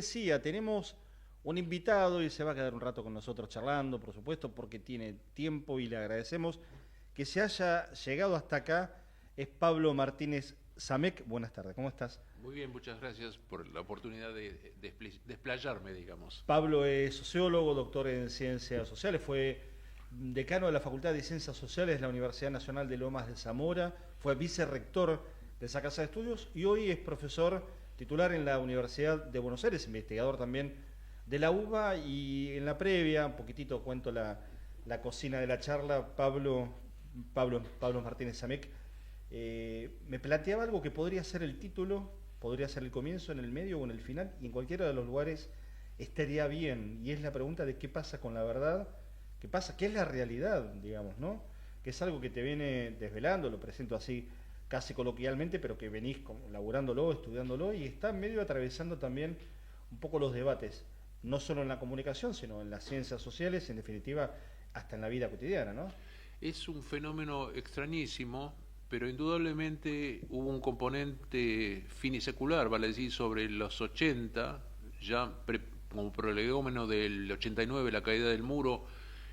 Decía, tenemos un invitado y se va a quedar un rato con nosotros charlando, por supuesto, porque tiene tiempo y le agradecemos que se haya llegado hasta acá. Es Pablo Martínez Samec. Buenas tardes, ¿cómo estás? Muy bien, muchas gracias por la oportunidad de desplayarme, digamos. Pablo es sociólogo, doctor en ciencias sociales, fue decano de la Facultad de Ciencias Sociales de la Universidad Nacional de Lomas de Zamora, fue vicerrector de esa casa de estudios y hoy es profesor titular en la Universidad de Buenos Aires, investigador también de la UBA. Y en la previa, un poquitito cuento la cocina de la charla, Pablo Martínez Samec me planteaba algo que podría ser el título, podría ser el comienzo, en el medio o en el final, y en cualquiera de los lugares estaría bien, y es la pregunta de qué pasa con la verdad, qué pasa, qué es la realidad, digamos, ¿no? Que es algo que te viene desvelando, lo presento así casi coloquialmente, pero que venís laburándolo, estudiándolo, y está medio atravesando también un poco los debates, no solo en la comunicación, sino en las ciencias sociales, en definitiva, hasta en la vida cotidiana, ¿no? Es un fenómeno extrañísimo, pero indudablemente hubo un componente finisecular, vale decir, sobre los 80, como prolegómeno del 89, la caída del muro,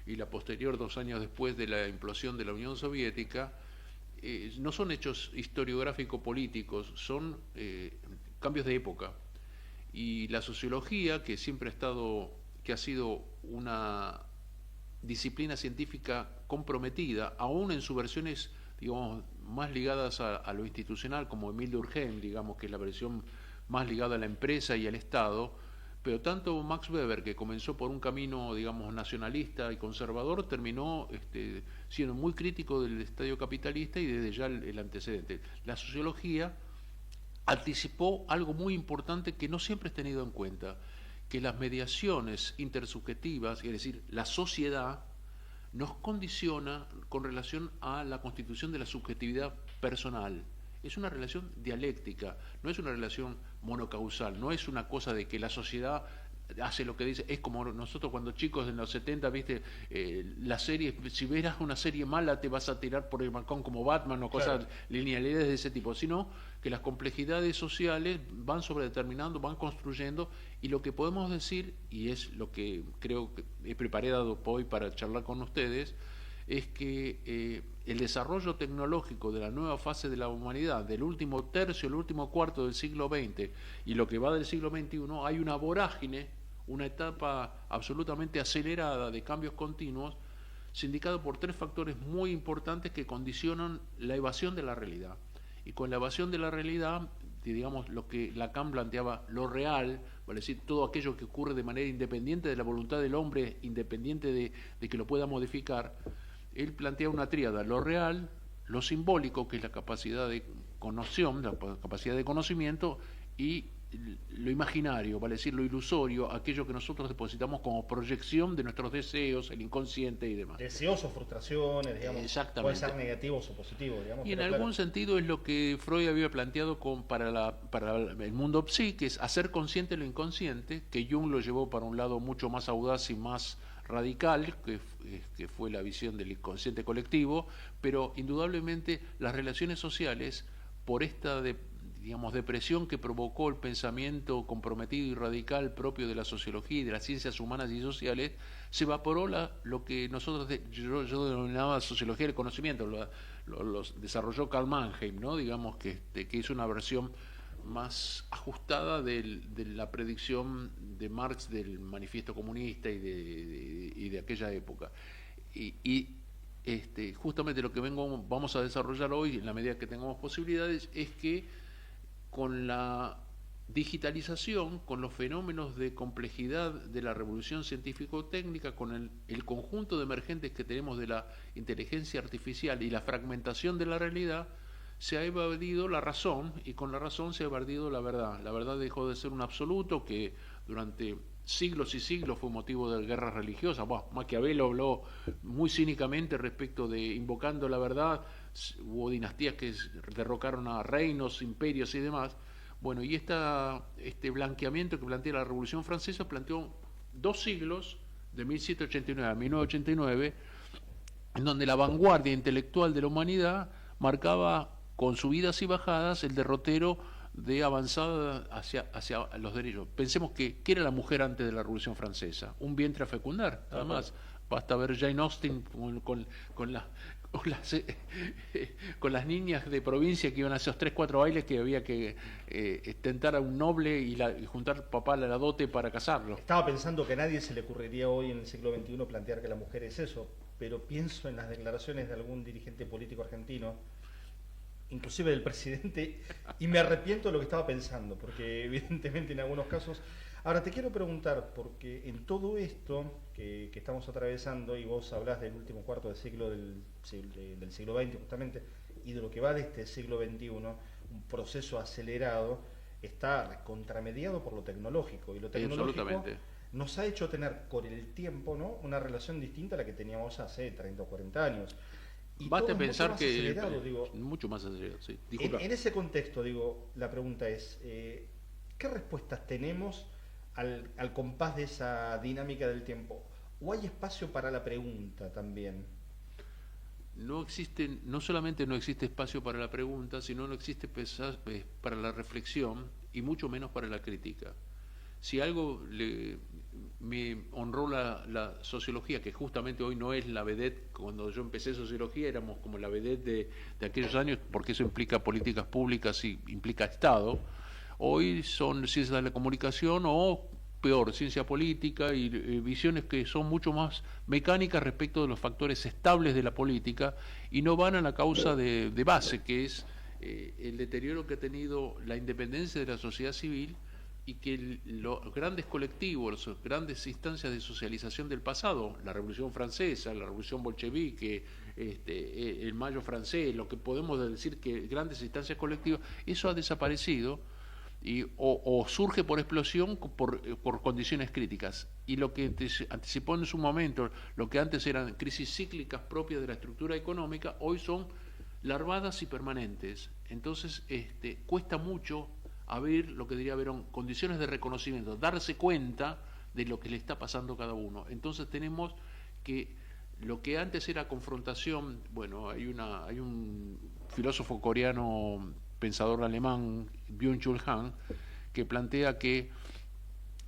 y la posterior 2 años después de la implosión de la Unión Soviética. No son hechos historiográfico-políticos, son cambios de época. Y la sociología, que siempre ha sido una disciplina científica comprometida, aún en sus versiones, digamos, más ligadas a lo institucional, como Émile Durkheim, digamos, que es la versión más ligada a la empresa y al Estado, pero tanto Max Weber, que comenzó por un camino, digamos, nacionalista y conservador, terminó siendo muy crítico del estadio capitalista y desde ya el antecedente. La sociología anticipó algo muy importante que no siempre es tenido en cuenta, que las mediaciones intersubjetivas, es decir, la sociedad, nos condiciona con relación a la constitución de la subjetividad personal. Es una relación dialéctica, no es una relación monocausal, no es una cosa de que la sociedad hace lo que dice. Es como nosotros cuando chicos en los 70, viste, la serie, si verás una serie mala te vas a tirar por el balcón como Batman o cosas, claro, linealidades de ese tipo, sino que las complejidades sociales van sobredeterminando, van construyendo, y lo que podemos decir, y es lo que creo que he preparado hoy para charlar con ustedes, es que el desarrollo tecnológico de la nueva fase de la humanidad, del último tercio, el último cuarto del siglo XX y lo que va del siglo XXI, hay una vorágine, una etapa absolutamente acelerada de cambios continuos, sindicado por 3 factores muy importantes que condicionan la evasión de la realidad. Y con la evasión de la realidad, digamos, lo que Lacan planteaba, lo real, vale decir, todo aquello que ocurre de manera independiente de la voluntad del hombre, independiente de que lo pueda modificar. Él plantea una tríada: lo real, lo simbólico, que es la capacidad de noción, la capacidad de conocimiento, y lo imaginario, vale decir, lo ilusorio, aquello que nosotros depositamos como proyección de nuestros deseos, el inconsciente y demás. Deseos o frustraciones, digamos, puede ser negativos o positivos, digamos. Y en algún sentido es lo que Freud había planteado para el mundo psi, que es hacer consciente lo inconsciente, que Jung lo llevó para un lado mucho más audaz y más radical, que fue la visión del inconsciente colectivo, pero indudablemente las relaciones sociales, por esta depresión que provocó el pensamiento comprometido y radical propio de la sociología y de las ciencias humanas y sociales, se evaporó lo que yo denominaba sociología del conocimiento. Lo desarrolló Karl Mannheim, ¿no? Digamos que es una versión más ajustada de la predicción de Marx del manifiesto comunista y de aquella época. Justamente lo que vamos a desarrollar hoy, en la medida que tengamos posibilidades, es que con la digitalización, con los fenómenos de complejidad de la revolución científico-técnica, con el conjunto de emergentes que tenemos de la inteligencia artificial y la fragmentación de la realidad, se ha evadido la razón, y con la razón se ha evadido la verdad. La verdad dejó de ser un absoluto que durante siglos y siglos fue motivo de guerras religiosas. Maquiavelo habló muy cínicamente respecto de invocando la verdad. Hubo dinastías que derrocaron a reinos, imperios y demás. Bueno, y este blanqueamiento que plantea la Revolución Francesa planteó 2 siglos, de 1789 a 1989, en donde la vanguardia intelectual de la humanidad marcaba con subidas y bajadas el derrotero de avanzada hacia los derechos. Pensemos que, ¿qué era la mujer antes de la Revolución Francesa? Un vientre a fecundar, nada más. Basta ver Jane Austen con las niñas de provincia que iban a esos 3-4 bailes que había que tentar a un noble y juntar papá a la dote para casarlo. Estaba pensando que a nadie se le ocurriría hoy en el siglo XXI plantear que la mujer es eso, pero pienso en las declaraciones de algún dirigente político argentino, inclusive del presidente, y me arrepiento de lo que estaba pensando, porque evidentemente en algunos casos... Ahora te quiero preguntar, porque en todo esto que estamos atravesando, y vos hablás del último cuarto del siglo del siglo XX justamente, y de lo que va de este siglo XXI, un proceso acelerado, está contramediado por lo tecnológico, y lo tecnológico nos ha hecho tener con el tiempo, ¿no?, una relación distinta a la que teníamos hace 30 o 40 años. Y basta pensar que digo, mucho más acelerado, sí. En ese contexto, digo, la pregunta es, ¿qué respuestas tenemos al compás de esa dinámica del tiempo? ¿O hay espacio para la pregunta también? No solamente no existe espacio para la pregunta, sino no existe para la reflexión y mucho menos para la crítica. Si algo me honró la sociología, que justamente hoy no es la vedette, cuando yo empecé sociología éramos como la vedette de aquellos años, porque eso implica políticas públicas y implica Estado. Hoy son ciencias de la comunicación o, peor, ciencia política y visiones que son mucho más mecánicas respecto de los factores estables de la política y no van a la causa de base, que es el deterioro que ha tenido la independencia de la sociedad civil y que los grandes colectivos, las grandes instancias de socialización del pasado, la Revolución Francesa, la Revolución Bolchevique, el Mayo francés, lo que podemos decir que grandes instancias colectivas, eso ha desaparecido. O surge por explosión por condiciones críticas. Y lo que anticipó en su momento, lo que antes eran crisis cíclicas propias de la estructura económica, hoy son larvadas y permanentes. Entonces cuesta mucho abrir lo que diría Verón, condiciones de reconocimiento, darse cuenta de lo que le está pasando a cada uno. Entonces tenemos que lo que antes era confrontación, bueno, hay un filósofo coreano, pensador alemán, Byung-Chul Han, que plantea que,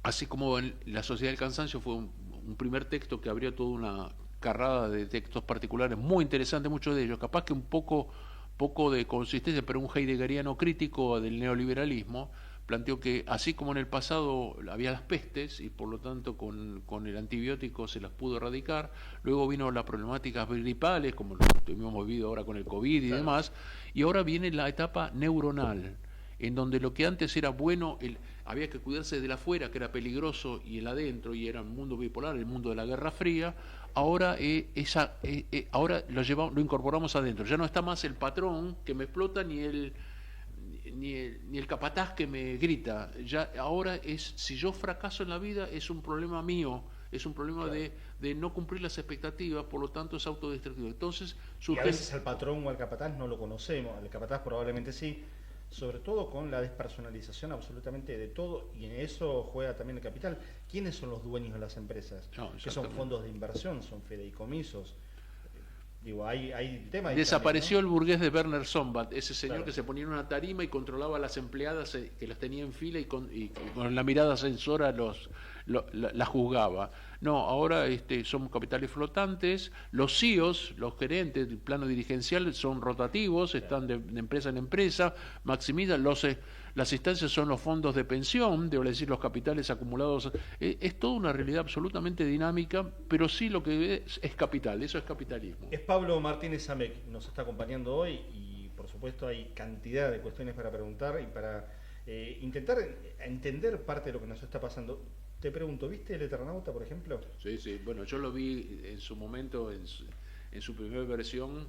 así como en La Sociedad del Cansancio fue un primer texto que abrió toda una carrada de textos particulares muy interesantes, muchos de ellos, capaz que un poco de consistencia, pero un heideggeriano crítico del neoliberalismo, planteó que así como en el pasado había las pestes y por lo tanto con el antibiótico se las pudo erradicar, luego vino las problemáticas gripales como lo que hemos vivido ahora con el COVID y demás, y ahora viene la etapa neuronal, en donde lo que antes era bueno, había que cuidarse del afuera, que era peligroso, y el adentro, y era un mundo bipolar, el mundo de la Guerra Fría, ahora ahora lo incorporamos adentro, ya no está más el patrón que me explota ni el capataz que me grita. Ya ahora si yo fracaso en la vida es un problema mío, es un problema de no cumplir las expectativas, por lo tanto es autodestructivo. Entonces y a veces al patrón o al capataz no lo conocemos, al capataz probablemente sí, sobre todo con la despersonalización absolutamente de todo, y en eso juega también el capital. ¿Quiénes son los dueños de las empresas? Que son fondos de inversión, son fideicomisos. Digo, hay temas. Desapareció también, ¿no?, el burgués de Werner Sombart, ese señor que se ponía en una tarima y controlaba a las empleadas, que las tenía en fila y con la mirada censora las juzgaba. No, ahora somos capitales flotantes, los CEOs, los gerentes del plano dirigencial son rotativos, están de empresa en empresa, maximizan las instancias son los fondos de pensión, debo decir los capitales acumulados, es toda una realidad absolutamente dinámica, pero sí lo que es capital, eso es capitalismo. Es Pablo Martínez Amec, nos está acompañando hoy y por supuesto hay cantidad de cuestiones para preguntar y para intentar entender parte de lo que nos está pasando. Te pregunto, ¿viste El Eternauta, por ejemplo? Sí, bueno, yo lo vi en su momento, en su primera versión,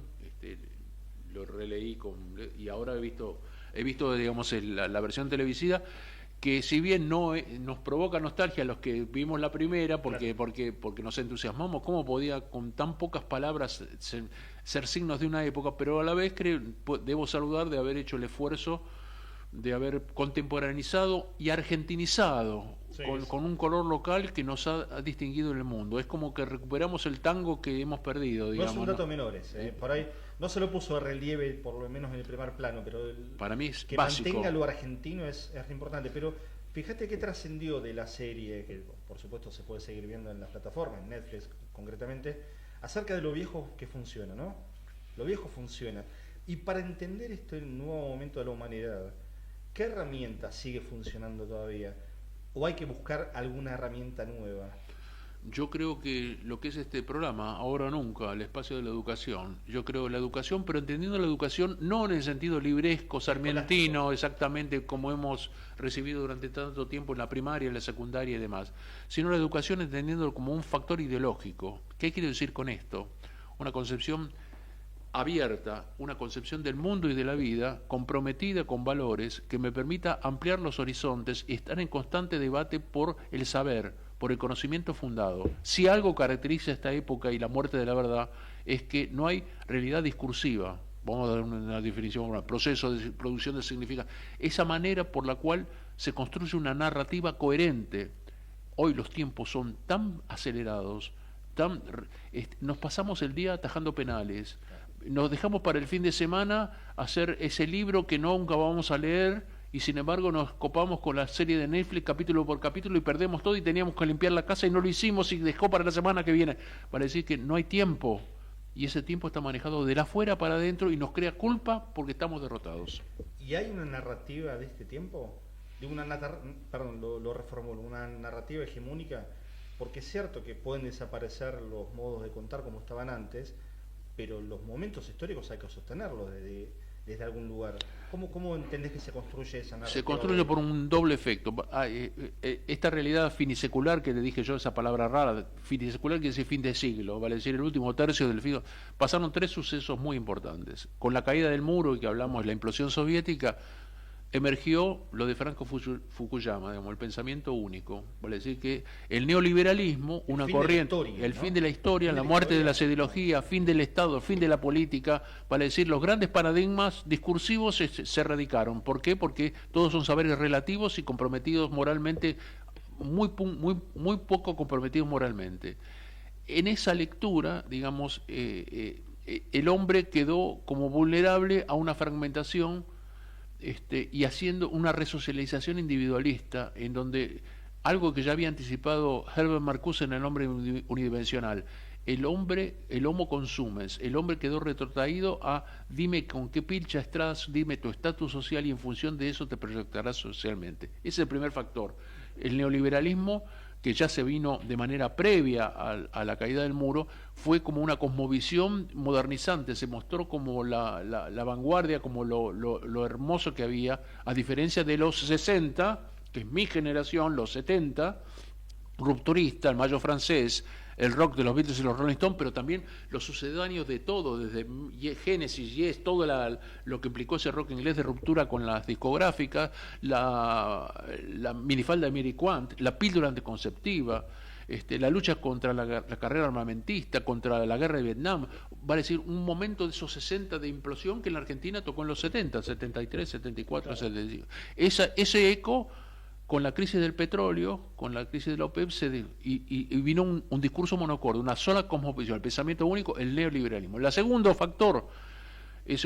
lo releí y ahora he visto digamos, la versión televisiva, que si bien no nos provoca nostalgia a los que vimos la primera, porque nos entusiasmamos, cómo podía con tan pocas palabras ser signos de una época, pero a la vez debo saludar de haber hecho el esfuerzo de haber contemporaneizado y argentinizado con un color local que nos ha distinguido en el mundo. Es como que recuperamos el tango que hemos perdido, digamos. No es un dato menor, por ahí No se lo puso de relieve, por lo menos en el primer plano, pero Para mí es que básico. mantenga lo argentino es importante. Pero fíjate qué trascendió de la serie, que por supuesto se puede seguir viendo en las plataformas, en Netflix concretamente, acerca de lo viejo que funciona, ¿no? Lo viejo funciona. Y para entender este nuevo momento de la humanidad, ¿qué herramienta sigue funcionando todavía? ¿O hay que buscar alguna herramienta nueva? Yo creo que lo que es este programa, ahora o nunca, el espacio de la educación, yo creo la educación, pero entendiendo la educación no en el sentido libresco, sarmientino, exactamente como hemos recibido durante tanto tiempo en la primaria, en la secundaria y demás, sino la educación entendiéndolo como un factor ideológico. ¿Qué quiero decir con esto? Una concepción abierta, una concepción del mundo y de la vida comprometida con valores que me permita ampliar los horizontes y estar en constante debate por el saber, por el conocimiento fundado. Si algo caracteriza esta época y la muerte de la verdad es que no hay realidad discursiva. Vamos a dar una definición, un proceso de producción de significado. Esa manera por la cual se construye una narrativa coherente. Hoy los tiempos son tan acelerados, nos pasamos el día atajando penales. Nos dejamos para el fin de semana hacer ese libro que nunca vamos a leer y sin embargo nos copamos con la serie de Netflix capítulo por capítulo y perdemos todo y teníamos que limpiar la casa y no lo hicimos y dejó para la semana que viene. Para decir que no hay tiempo y ese tiempo está manejado de la afuera para adentro y nos crea culpa porque estamos derrotados. ¿Y hay una narrativa de este tiempo? Lo reformulo, una narrativa hegemónica, porque es cierto que pueden desaparecer los modos de contar como estaban antes, pero los momentos históricos hay que sostenerlos desde algún lugar. ¿Cómo entendés que se construye esa narrativa? Se construye por un doble efecto. Esta realidad finisecular que le dije yo, esa palabra rara, finisecular quiere decir fin de siglo, vale decir el último tercio del siglo. Pasaron 3 sucesos muy importantes. Con la caída del muro, y que hablamos de la implosión soviética, emergió lo de Franco Fukuyama, digamos, el pensamiento único. Vale decir que el neoliberalismo, una corriente, el fin de la historia, la muerte de las ideologías, fin del Estado, fin de la política, vale decir, los grandes paradigmas discursivos se erradicaron. ¿Por qué? Porque todos son saberes relativos y comprometidos moralmente, muy poco comprometidos moralmente. En esa lectura, digamos, el hombre quedó como vulnerable a una fragmentación y haciendo una resocialización individualista, en donde algo que ya había anticipado Herbert Marcuse en El hombre unidimensional, el homo consumes, el hombre quedó retrotraído a dime con qué pilcha estás, dime tu estatus social y en función de eso te proyectarás socialmente. Ese es el primer factor. El neoliberalismo, que ya se vino de manera previa a la caída del muro, fue como una cosmovisión modernizante, se mostró como la vanguardia, como lo hermoso que había, a diferencia de los 60, que es mi generación, los 70, rupturista, el mayo francés, el rock de los Beatles y los Rolling Stones, pero también los sucedáneos de todo, desde Genesis, Yes, todo lo que implicó ese rock inglés de ruptura con las discográficas, la minifalda de Mary Quant, la píldora anticonceptiva, la lucha contra la carrera armamentista, contra la guerra de Vietnam, va a decir un momento de esos 60 de implosión que en la Argentina tocó en los 70, 73, 74, claro. 75. Ese eco con la crisis del petróleo, con la crisis de la OPEP, y vino un discurso monocorde, una sola cosmovisión, el pensamiento único, el neoliberalismo. El segundo factor es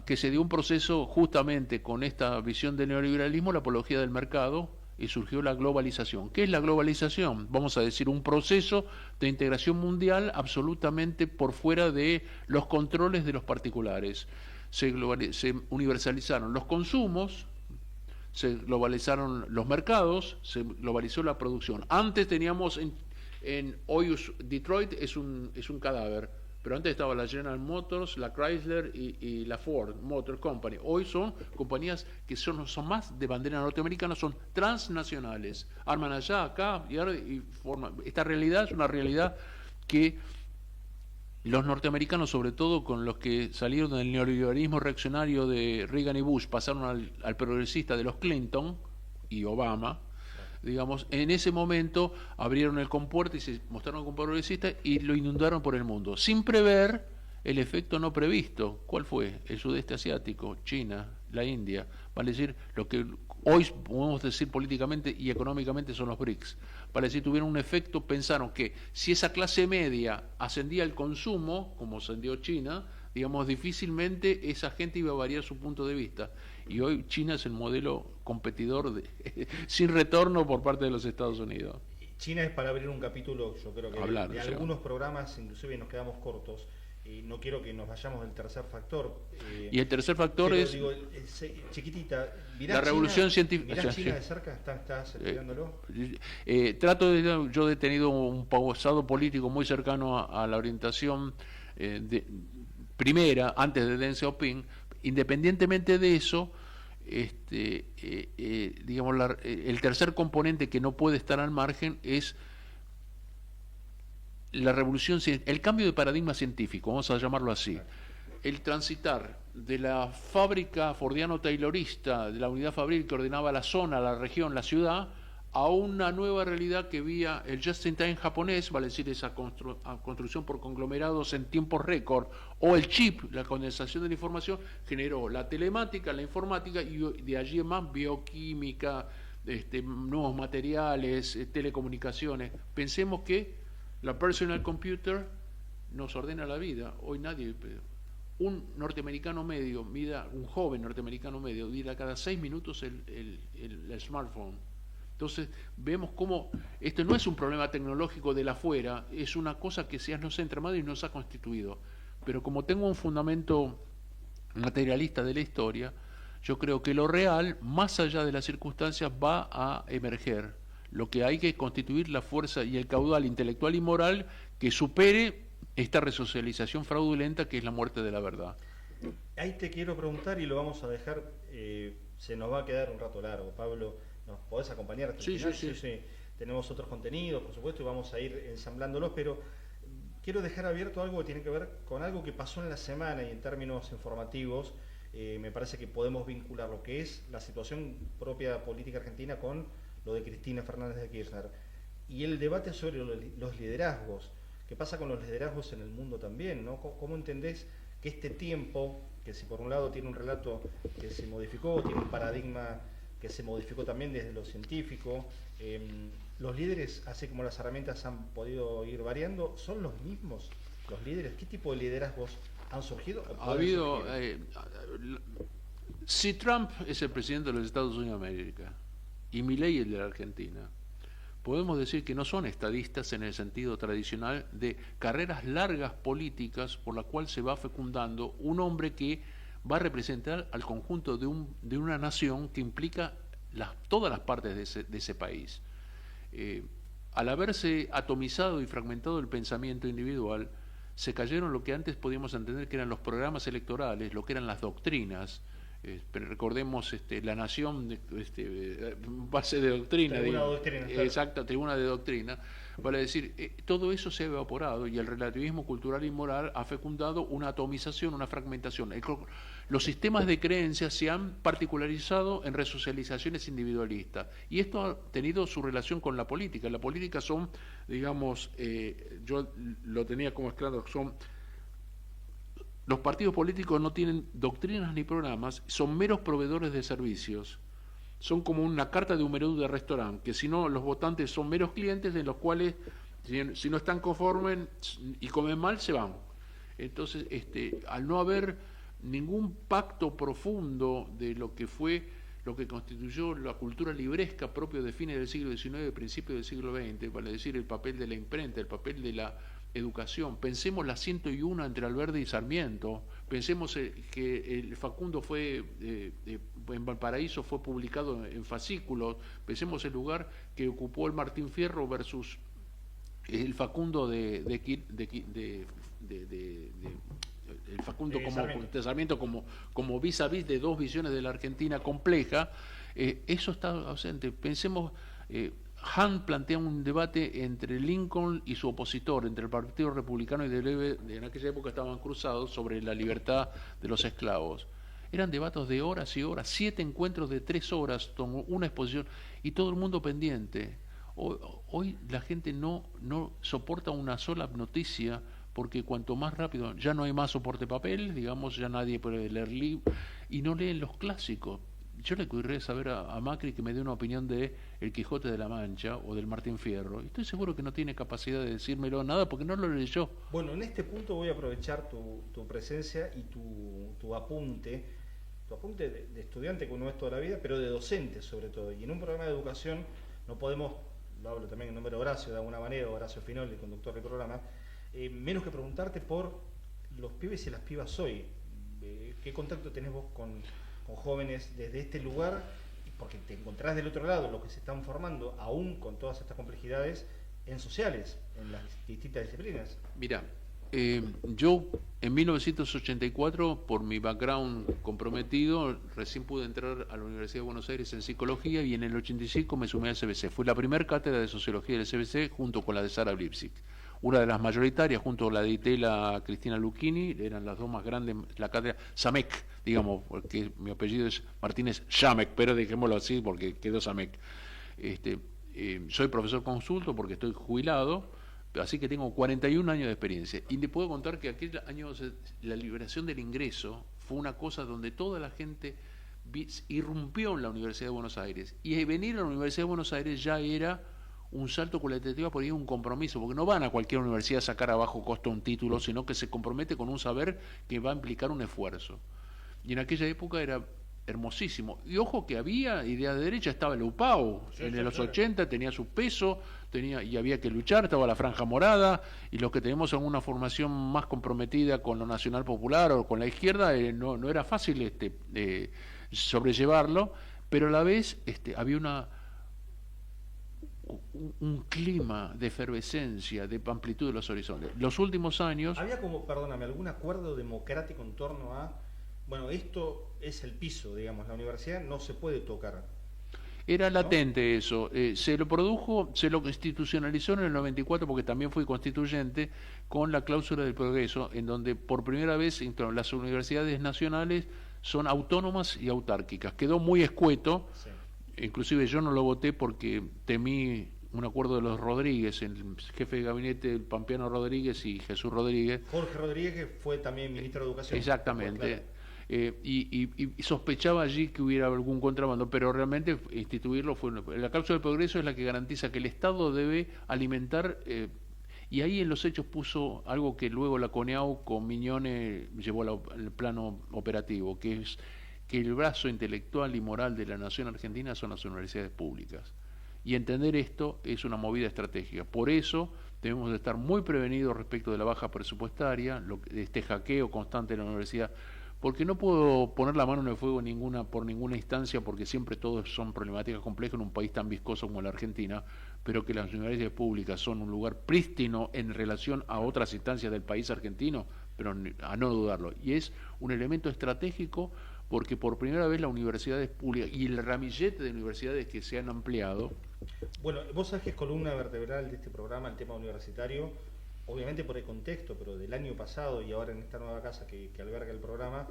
que se dio un proceso justamente con esta visión del neoliberalismo, la apología del mercado, y surgió la globalización. ¿Qué es la globalización? Vamos a decir, un proceso de integración mundial absolutamente por fuera de los controles de los particulares. Se universalizaron los consumos, se globalizaron los mercados, se globalizó la producción. Antes teníamos hoy Detroit es un cadáver, pero antes estaba la General Motors, la Chrysler y la Ford Motor Company. Hoy son compañías que son más de bandera norteamericana, son transnacionales, arman allá, acá, esta realidad es una realidad que los norteamericanos, sobre todo con los que salieron del neoliberalismo reaccionario de Reagan y Bush, pasaron al progresista de los Clinton y Obama, digamos, en ese momento abrieron el compuerto y se mostraron como progresistas y lo inundaron por el mundo, sin prever el efecto no previsto. ¿Cuál fue? El sudeste asiático, China, la India, vale decir, lo que hoy podemos decir políticamente y económicamente son los BRICS. Vale decir, tuvieron un efecto, pensaron que si esa clase media ascendía el consumo, como ascendió China, digamos, difícilmente esa gente iba a variar su punto de vista. Y hoy China es el modelo competidor sin retorno por parte de los Estados Unidos. China es para abrir un capítulo, yo creo que Hablar, de o sea, algunos programas, inclusive nos quedamos cortos, y no quiero que nos vayamos del tercer factor. Y el tercer factor pero, es... digo, chiquitita, la revolución científica. ¿Mirás China de cerca? ¿Estás estudiándolo? Yo he tenido un pasado político muy cercano a la orientación primera, antes de Deng Xiaoping. Independientemente de eso, digamos, el tercer componente que no puede estar al margen es la revolución, el cambio de paradigma científico, vamos a llamarlo así. El transitar de la fábrica fordiano-taylorista, de la unidad fabril que ordenaba la zona, la región, la ciudad, a una nueva realidad que vía el just-in-time japonés, vale decir, esa construcción por conglomerados en tiempos récord, o el chip, la condensación de la información, generó la telemática, la informática, y de allí en más bioquímica, nuevos materiales, telecomunicaciones. Pensemos que la personal computer nos ordena la vida. Hoy nadie... Un norteamericano medio, un joven norteamericano medio, mira cada 6 minutos el smartphone. Entonces, vemos cómo esto no es un problema tecnológico de la afuera, es una cosa que nos ha entramado y nos ha constituido. Pero como tengo un fundamento materialista de la historia, yo creo que lo real, más allá de las circunstancias, va a emerger. Lo que hay que constituir la fuerza y el caudal intelectual y moral que supere esta resocialización fraudulenta que es la muerte de la verdad. Ahí te quiero preguntar y lo vamos a dejar, se nos va a quedar un rato largo. Pablo, ¿nos podés acompañar hasta el final? Sí. Tenemos otros contenidos, por supuesto, y vamos a ir ensamblándolos, pero quiero dejar abierto algo que tiene que ver con algo que pasó en la semana y en términos informativos. Me parece que podemos vincular lo que es la situación propia política argentina con lo de Cristina Fernández de Kirchner y el debate sobre los liderazgos. ¿Qué pasa con los liderazgos en el mundo también, ¿no? ¿Cómo entendés que este tiempo, que si por un lado tiene un relato que se modificó, tiene un paradigma que se modificó también desde lo científico, los líderes, así como las herramientas han podido ir variando, son los mismos los líderes? ¿Qué tipo de liderazgos han surgido? Ha habido... si Trump es el presidente de los Estados Unidos de América y Milei el de la Argentina, podemos decir que no son estadistas en el sentido tradicional de carreras largas políticas por la cual se va fecundando un hombre que va a representar al conjunto de una nación que implica todas las partes de ese país. Al haberse atomizado y fragmentado el pensamiento individual, se cayeron lo que antes podíamos entender que eran los programas electorales, lo que eran las doctrinas. Pero recordemos la nación, base de doctrina, exacta, tribuna de doctrina, vale decir, todo eso se ha evaporado y el relativismo cultural y moral ha fecundado una atomización, una fragmentación. Los sistemas de creencias se han particularizado en resocializaciones individualistas y esto ha tenido su relación con la política. La política son, digamos, yo lo tenía como claro, son... Los partidos políticos no tienen doctrinas ni programas, son meros proveedores de servicios. Son como una carta de un menú de restaurante, que si no, los votantes son meros clientes de los cuales, si no están conformes y comen mal, se van. Entonces, al no haber ningún pacto profundo de lo que fue, lo que constituyó la cultura libresca propio de fines del siglo XIX y principios del siglo XX, vale decir, el papel de la imprenta, el papel de la educación. Pensemos la 101 entre Alberdi y Sarmiento, pensemos que el Facundo fue en Valparaíso fue publicado en fascículos, pensemos el lugar que ocupó el Martín Fierro versus el Facundo el Facundo de Sarmiento como vis a vis de dos visiones de la Argentina compleja. Eso está ausente. Pensemos, Hunt plantea un debate entre Lincoln y su opositor, entre el Partido Republicano y en aquella época estaban cruzados, sobre la libertad de los esclavos. Eran debates de horas y horas, 7 encuentros de 3 horas, tomó una exposición y todo el mundo pendiente. Hoy la gente no soporta una sola noticia, porque cuanto más rápido, ya no hay más soporte papel, digamos, ya nadie puede leer libros y no leen los clásicos. yo le querría saber a Macri que me dé una opinión de El Quijote de la Mancha o del Martín Fierro. Y estoy seguro que no tiene capacidad de decírmelo nada porque no lo leyó. Bueno, en este punto voy a aprovechar tu presencia y tu apunte de estudiante que uno es toda la vida, pero de docente sobre todo. Y en un programa de educación no podemos, lo hablo también en nombre de Horacio de alguna manera, Horacio Finol, el conductor del programa, menos que preguntarte por los pibes y las pibas hoy. ¿Qué contacto tenés vos con jóvenes desde este lugar? Porque te encontrás del otro lado, los que se están formando, aún con todas estas complejidades, en sociales, en las distintas disciplinas. Mira, yo en 1984, por mi background comprometido, recién pude entrar a la Universidad de Buenos Aires en psicología y en el 85 me sumé al CBC. Fue la primera cátedra de sociología del CBC junto con la de Sara Lipsik. Una de las mayoritarias, junto con la de Itela Cristina Lucchini, eran las dos más grandes, la cátedra Samek, digamos, porque mi apellido es Martínez Samek, pero dejémoslo así porque quedó Samek. Soy profesor consulto porque estoy jubilado, así que tengo 41 años de experiencia. Y le puedo contar que aquel año la liberación del ingreso fue una cosa donde toda la gente irrumpió en la Universidad de Buenos Aires. Y venir a la Universidad de Buenos Aires ya era un salto cualitativo, por ahí un compromiso, porque no van a cualquier universidad a sacar a bajo costo un título, sino que se compromete con un saber que va a implicar un esfuerzo. Y en aquella época era hermosísimo. Y ojo que había idea de derecha, estaba el UPAO, en los 80 tenía su peso, y había que luchar, estaba la Franja Morada, y los que tenemos alguna formación más comprometida con lo nacional popular o con la izquierda, no era fácil sobrellevarlo, pero a la vez había un clima de efervescencia, de amplitud de los horizontes. Los últimos años... Había como, perdóname, algún acuerdo democrático en torno a, bueno, esto es el piso, digamos, la universidad no se puede tocar. Era latente, ¿no? Eso. Se lo produjo, se lo institucionalizó en el 94, porque también fui constituyente, con la cláusula del progreso, en donde por primera vez las universidades nacionales son autónomas y autárquicas. Quedó muy escueto. Sí. Inclusive yo no lo voté porque temí un acuerdo de los Rodríguez, el jefe de gabinete Pampeano Rodríguez y Jesús Rodríguez. Jorge Rodríguez, que fue también ministro de Educación. Exactamente. Y sospechaba allí que hubiera algún contrabando, pero realmente instituirlo fue... La cláusula del progreso es la que garantiza que el Estado debe alimentar... y ahí en los hechos puso algo que luego la CONEAU con Miñone llevó al plano operativo, que es que el brazo intelectual y moral de la nación argentina son las universidades públicas. Y entender esto es una movida estratégica. Por eso debemos de estar muy prevenidos respecto de la baja presupuestaria, de este hackeo constante de la universidad, porque no puedo poner la mano en el fuego por ninguna instancia, porque siempre todos son problemáticas complejas en un país tan viscoso como la Argentina, pero que las universidades públicas son un lugar prístino en relación a otras instancias del país argentino, pero a no dudarlo. Y es un elemento estratégico porque por primera vez las universidades públicas y el ramillete de universidades que se han ampliado. Bueno, vos sabés que es columna vertebral de este programa el tema universitario, obviamente por el contexto, pero del año pasado y ahora en esta nueva casa que alberga el programa,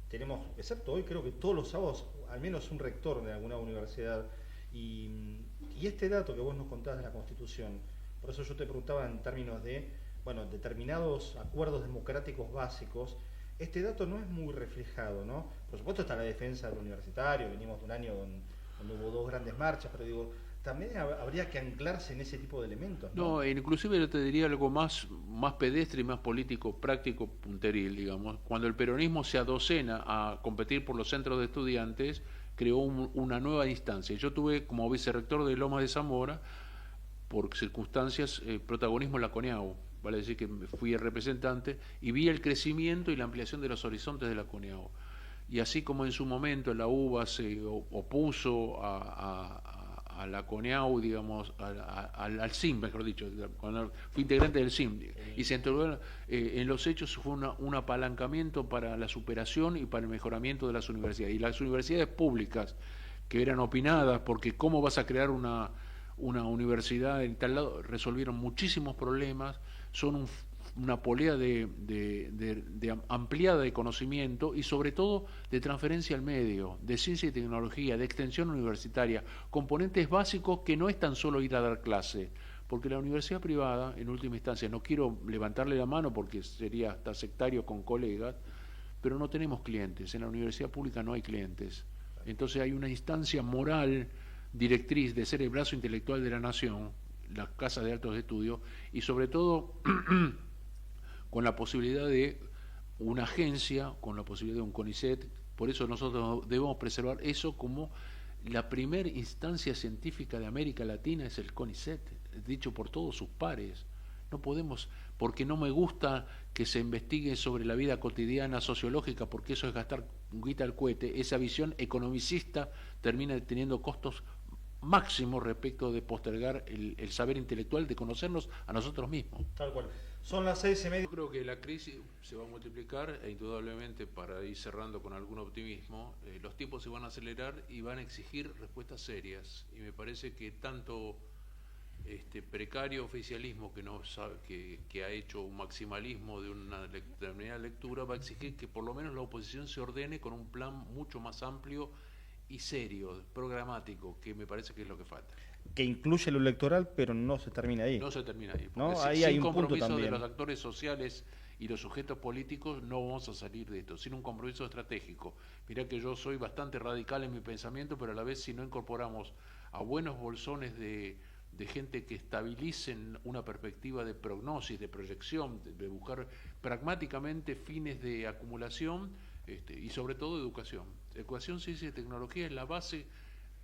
tenemos, excepto hoy, creo que todos los sábados, al menos un rector de alguna universidad. Y este dato que vos nos contás de la Constitución, por eso yo te preguntaba en términos de, bueno, determinados acuerdos democráticos básicos. Este dato no es muy reflejado, ¿no? Por supuesto está la defensa del universitario, venimos de un año donde hubo dos grandes marchas, pero digo, también habría que anclarse en ese tipo de elementos, ¿no? No, inclusive yo te diría algo más pedestre y más político, práctico, punteril, digamos. Cuando el peronismo se adocena a competir por los centros de estudiantes, creó una nueva instancia. Yo tuve como vicerrector de Lomas de Zamora, por circunstancias, protagonismo en la CONEAU. Vale decir que fui el representante y vi el crecimiento y la ampliación de los horizontes de la CONEAU. Y así como en su momento la UBA se opuso a la CONEAU, digamos, al CIM, mejor dicho, cuando fui integrante del CIM, y se entró en los hechos fue un apalancamiento para la superación y para el mejoramiento de las universidades. Y las universidades públicas, que eran opinadas, porque cómo vas a crear una universidad en tal lado, resolvieron muchísimos problemas, son una polea de ampliada de conocimiento y sobre todo de transferencia al medio, de ciencia y tecnología, de extensión universitaria, componentes básicos que no es tan solo ir a dar clase, porque la universidad privada, en última instancia, no quiero levantarle la mano porque sería hasta sectario con colegas, pero no tenemos clientes, en la universidad pública no hay clientes. Entonces hay una instancia moral directriz de ser el brazo intelectual de la nación, las casas de altos estudios, y sobre todo con la posibilidad de una agencia, con la posibilidad de un CONICET. Por eso nosotros debemos preservar eso como la primera instancia científica de América Latina, es el CONICET, dicho por todos sus pares. No podemos, porque no me gusta que se investigue sobre la vida cotidiana sociológica, porque eso es gastar guita al cohete. Esa visión economicista termina teniendo costos máximos respecto de postergar el saber intelectual, de conocernos a nosotros mismos. Tal cual. Son las 6:30. Yo creo que la crisis se va a multiplicar e indudablemente, para ir cerrando con algún optimismo, los tiempos se van a acelerar y van a exigir respuestas serias. Y me parece que tanto precario oficialismo que no sabe, que ha hecho un maximalismo de una determinada lectura, va a exigir que por lo menos la oposición se ordene con un plan mucho más amplio y serio, programático, que me parece que es lo que falta. Que incluye lo electoral, pero no se termina ahí. No se termina ahí. ¿No? Ahí hay sin un punto compromiso también de los actores sociales y los sujetos políticos no vamos a salir de esto, sin un compromiso estratégico. Mirá que yo soy bastante radical en mi pensamiento, pero a la vez si no incorporamos a buenos bolsones de gente que estabilicen una perspectiva de prognosis, de proyección, de buscar pragmáticamente fines de acumulación, y sobre todo educación. Educación, ciencia y tecnología es la base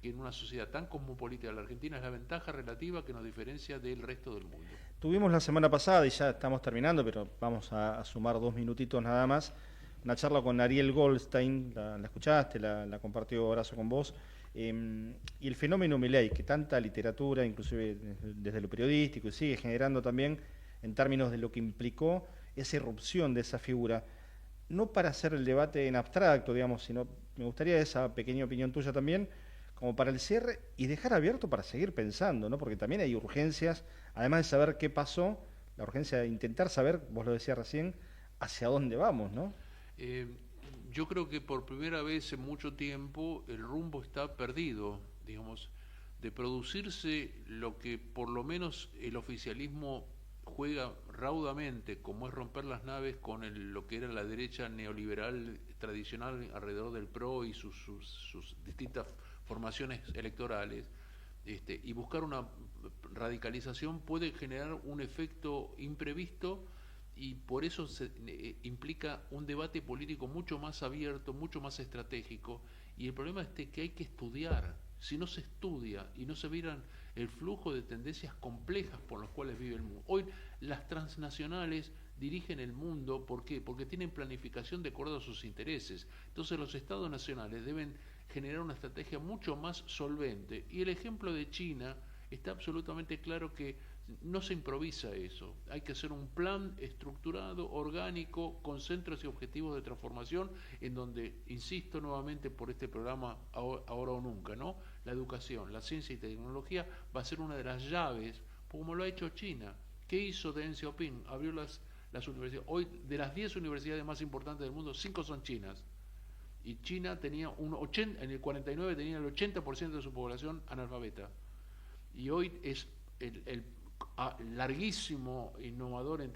que en una sociedad tan cosmopolita de la Argentina es la ventaja relativa que nos diferencia del resto del mundo. Tuvimos la semana pasada, y ya estamos terminando, pero vamos a sumar 2 minutitos nada más, una charla con Ariel Goldstein, la escuchaste, la compartió Horacio con vos, y el fenómeno Milei, que tanta literatura, inclusive desde lo periodístico, y sigue generando también en términos de lo que implicó esa irrupción de esa figura. No para hacer el debate en abstracto, digamos, sino me gustaría esa pequeña opinión tuya también, como para el cierre y dejar abierto para seguir pensando, ¿no? Porque también hay urgencias, además de saber qué pasó, la urgencia de intentar saber, vos lo decías recién, hacia dónde vamos, ¿no? Yo creo que por primera vez en mucho tiempo el rumbo está perdido, digamos, de producirse lo que por lo menos el oficialismo juega raudamente, como es romper las naves con lo que era la derecha neoliberal tradicional alrededor del PRO y sus distintas formaciones electorales, y buscar una radicalización puede generar un efecto imprevisto, y por eso implica un debate político mucho más abierto, mucho más estratégico, y el problema es que hay que estudiar. Si no se estudia y no se miran el flujo de tendencias complejas por las cuales vive el mundo. Hoy las transnacionales dirigen el mundo, ¿por qué? Porque tienen planificación de acuerdo a sus intereses. Entonces los estados nacionales deben generar una estrategia mucho más solvente. Y el ejemplo de China está absolutamente claro que no se improvisa eso. Hay que hacer un plan estructurado, orgánico, con centros y objetivos de transformación, en donde, insisto nuevamente por este programa Ahora o Nunca, ¿no? La educación, la ciencia y tecnología va a ser una de las llaves, como lo ha hecho China. ¿Qué hizo Deng Xiaoping? Abrió las universidades. Hoy, de las 10 universidades más importantes del mundo, 5 son chinas. Y China tenía en el 49 tenía el 80% de su población analfabeta. Y hoy es el larguísimo innovador en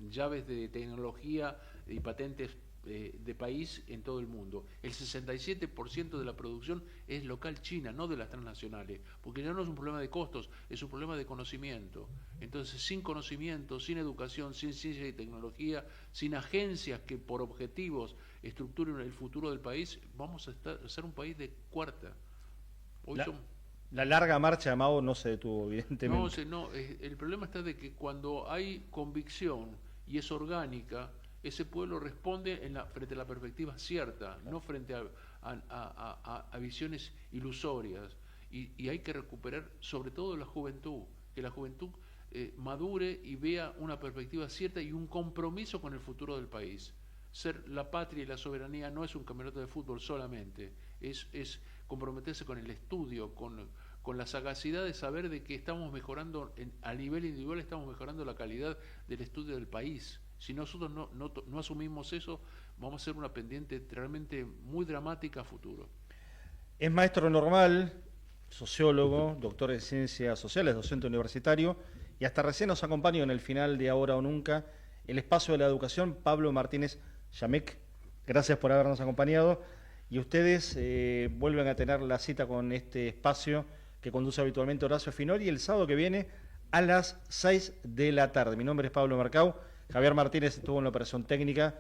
llaves de tecnología y patentes de país en todo el mundo. El 67% de la producción es local china, no de las transnacionales, porque ya no es un problema de costos, es un problema de conocimiento. Entonces, sin conocimiento, sin educación, sin ciencia y tecnología, sin agencias que por objetivos estructuren el futuro del país, vamos a ser un país de cuarta. Hoy la larga marcha de Mao no se detuvo, evidentemente. El problema está de que cuando hay convicción y es orgánica, ese pueblo responde frente a la perspectiva cierta, no frente a visiones ilusorias. Y hay que recuperar sobre todo la juventud, que la juventud madure y vea una perspectiva cierta y un compromiso con el futuro del país. Ser la patria y la soberanía no es un campeonato de fútbol solamente, es comprometerse con el estudio, con la sagacidad de saber de que estamos mejorando, a nivel individual estamos mejorando la calidad del estudio del país. Si nosotros no asumimos eso, vamos a ser una pendiente realmente muy dramática a futuro. Es maestro normal, sociólogo, doctor en ciencias sociales, docente universitario, y hasta recién nos acompañó en el final de Ahora o Nunca, el espacio de la educación, Pablo Martínez Yamec, Gracias por habernos acompañado. Y ustedes vuelven a tener la cita con este espacio que conduce habitualmente Horacio Finoli el sábado que viene a las 6 de la tarde. Mi nombre es Pablo Mercau. Javier Martínez estuvo en la operación técnica.